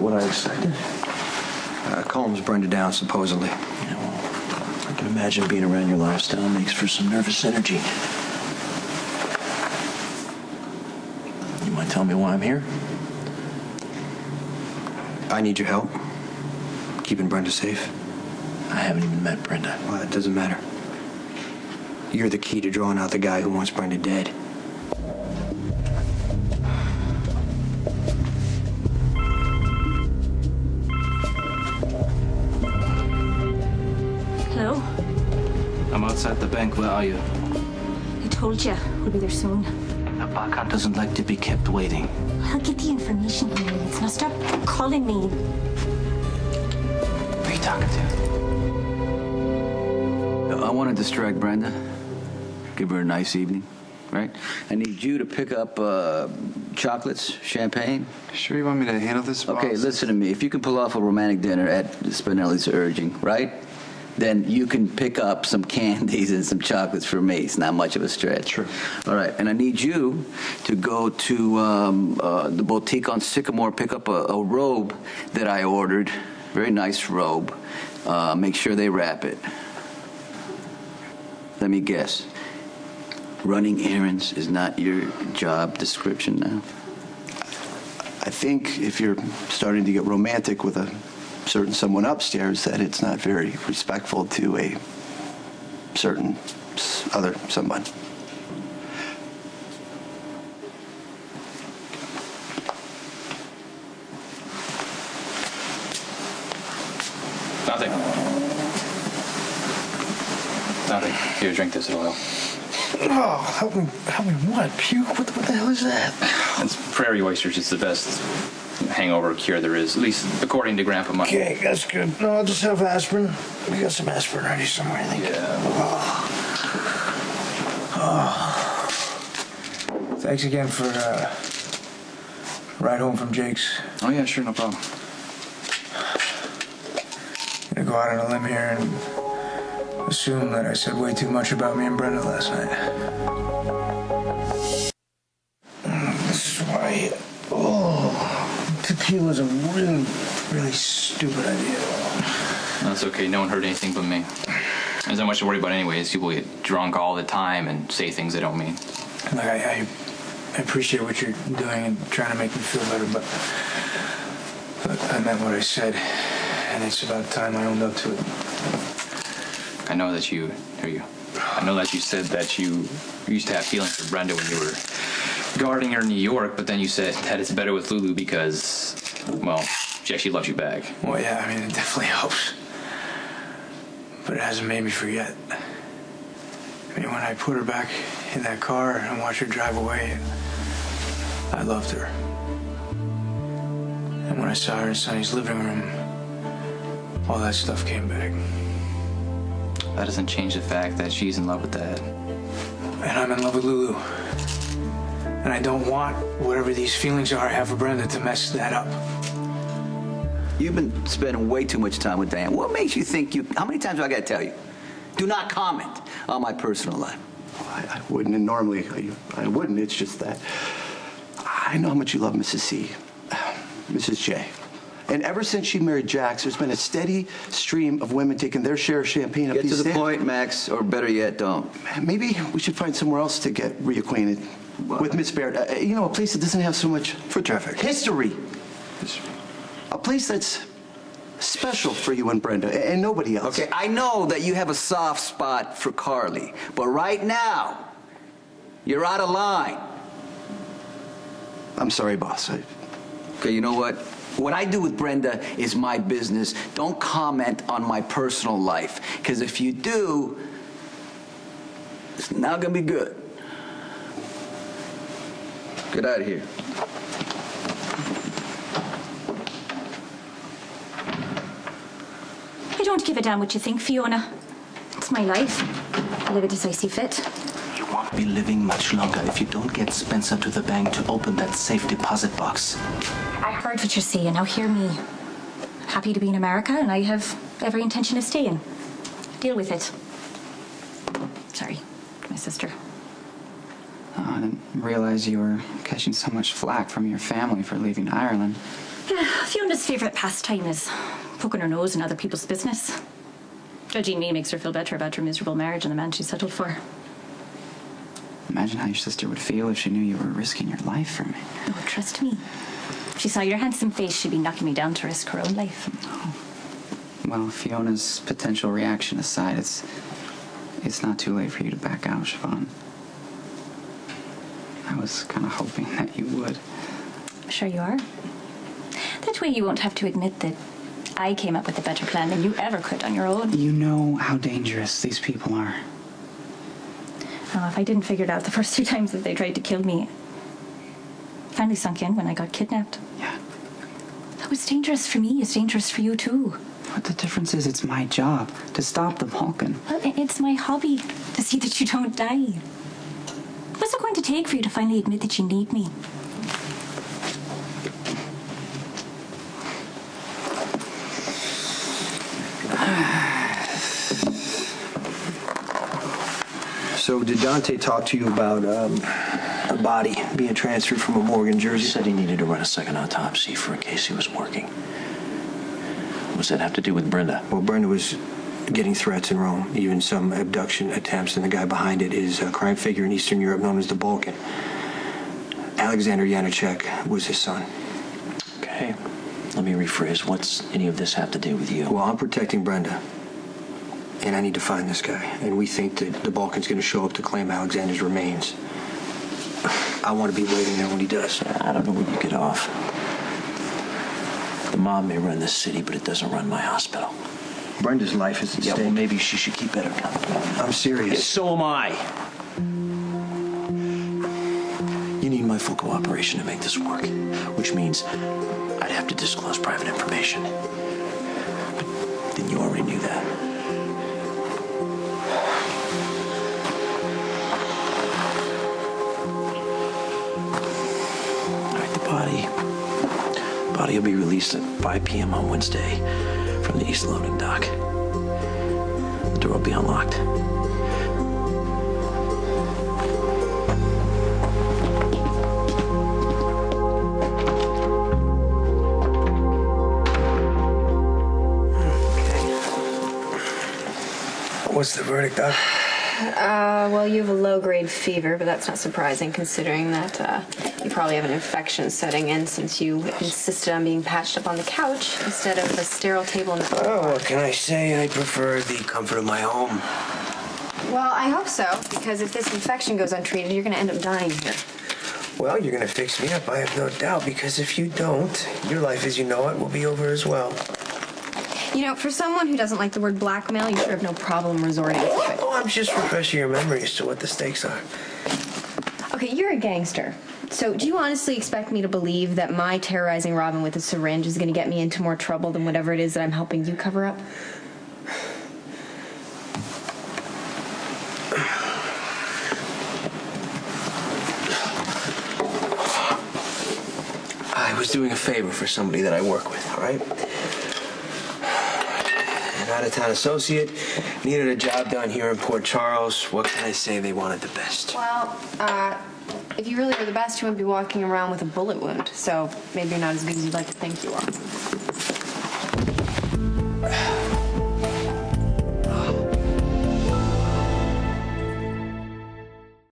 what I expected. Calms Brenda down, supposedly. Yeah, well, I can imagine being around your lifestyle makes for some nervous energy. You might tell me why I'm here? I need your help. Keeping Brenda safe. I haven't even met Brenda. Well, it doesn't matter. You're the key to drawing out the guy who wants Brenda dead. Hello? I'm outside the bank. Where are you? I told you. We'll be there soon. A backhand doesn't like to be kept waiting. I'll get the information he needs. Now stop calling me. Who are you talking to? I want to distract Brenda. Give her a nice evening, right? I need you to pick up chocolates, champagne. Sure you want me to handle this, boss? Okay, listen to me. If you can pull off a romantic dinner at Spinelli's urging, right? Then you can pick up some candies and some chocolates for me. It's not much of a stretch. Sure. All right, and I need you to go to the boutique on Sycamore, pick up a robe that I ordered. Very nice robe. Make sure they wrap it. Let me guess. Running errands is not your job description now? I think if you're starting to get romantic with a certain someone upstairs, that it's not very respectful to a certain other someone. Nothing. Nothing. Here, drink this. It'll help. Oh, help me what? Puke? What the hell is that? It's prairie oysters. It's the best hangover cure there is, at least according to Grandpa Mike. Okay, that's good. No, I'll just have aspirin. We got some aspirin ready somewhere, I think. Yeah. Thanks again for ride home from Jake's. Oh, yeah, sure, no problem. I'm gonna go out on a limb here and assume that I said way too much about me and Brenda last night. This is why. Tequila's a really, really stupid idea. No, it's okay. No one heard anything but me. There's not much to worry about anyways. People get drunk all the time and say things they don't mean. Look, I appreciate what you're doing and trying to make me feel better, but I meant what I said, and it's about time I owned up to it. I know that you said that you used to have feelings for Brenda when you were guarding her in New York, but then you said that it's better with Lulu because, well, she actually loves you back. Well, yeah, I mean, it definitely helps. But it hasn't made me forget. I mean, when I put her back in that car and watched her drive away, I loved her. And when I saw her in Sonny's living room, all that stuff came back. That doesn't change the fact that she's in love with Dad. And I'm in love with Lulu. And I don't want whatever these feelings are I have for Brenda to mess that up. You've been spending way too much time with Diane. What makes you think how many times do I gotta tell you? Do not comment on my personal life. I wouldn't, and normally I wouldn't. It's just that I know how much you love Mrs. C, Mrs. J. And ever since she married Jax, there's been a steady stream of women taking their share of champagne up these stairs. Get to the point, Max, or better yet, don't. Maybe we should find somewhere else to get reacquainted with Miss Baird. You know, a place that doesn't have so much foot traffic. History. A place that's special for you and Brenda, and nobody else. Okay, I know that you have a soft spot for Carly, but right now, you're out of line. I'm sorry, boss. Okay, you know what? What I do with Brenda is my business. Don't comment on my personal life, because if you do, it's not gonna be good. Get out of here. I don't give a damn what you think, Fiona. It's my life. I live it as I see fit. You won't be living much longer if you don't get Spencer to the bank to open that safe deposit box. I heard what you're saying. Now hear me. I'm happy to be in America, and I have every intention of staying. Deal with it. Sorry, my sister. I didn't realize you were catching so much flack from your family for leaving Ireland. Yeah, Fiona's favourite pastime is poking her nose in other people's business. Judging me makes her feel better about her miserable marriage and the man she settled for. Imagine how your sister would feel if she knew you were risking your life for me. Oh, trust me. If she saw your handsome face, she'd be knocking me down to risk her own life. Oh. Well, Fiona's potential reaction aside, it's not too late for you to back out, Siobhan. I was kind of hoping that you would. Sure you are. That way you won't have to admit that I came up with a better plan than you ever could on your own. You know how dangerous these people are. Oh, if I didn't figure it out the first 2 times that they tried to kill me, finally sunk in when I got kidnapped. Yeah. That was dangerous for me. It's dangerous for you, too. But the difference is it's my job to stop the Vulcan. Well, it's my hobby to see that you don't die. What's it going to take for you to finally admit that you need me? So did Dante talk to you about a body being transferred from a morgue in He Jersey? said he needed to run a second autopsy for in case he was working. What's that have to do with Brenda? Well, Brenda was getting threats in Rome, even some abduction attempts, and the guy behind it is a crime figure in Eastern Europe known as the Balkan. Alexander Janacek was his son. Okay. Let me rephrase. What's any of this have to do with you? Well, I'm protecting Brenda, and I need to find this guy, and we think that the Balkan's going to show up to claim Alexander's remains. I want to be waiting there when he does. I don't know where you get off. The mob may run this city, but it doesn't run my hospital. Brenda's life is at Yeah, stake. well, maybe she should keep better company. I'm serious. Yeah, so am I. You need my full cooperation to make this work, which means I'd have to disclose private information. But then you already knew that. All right, the body will be released at 5 p.m. on Wednesday from the East Loading Dock. The door will be unlocked. What's the verdict, Doc? Well, you have a low-grade fever, but that's not surprising considering that you probably have an infection setting in since you insisted on being patched up on the couch instead of the sterile table in the Oh, what can I say? I prefer the comfort of my home. Well, I hope so, because if this infection goes untreated, you're going to end up dying here. Well, you're gonna fix me up, I have no doubt, because if you don't, your life as you know it will be over as well. You know, for someone who doesn't like the word blackmail, you should have no problem resorting to it. Oh, I'm just refreshing your memory as to what the stakes are. Okay, you're a gangster. So do you honestly expect me to believe that my terrorizing Robin with a syringe is going to get me into more trouble than whatever it is that I'm helping you cover up? I was doing a favor for somebody that I work with, all right? An out-of-town associate needed a job done here in Port Charles. What can I say? They wanted the best. Well, if you really were the best, you wouldn't be walking around with a bullet wound. So maybe you're not as good as you'd like to think you are.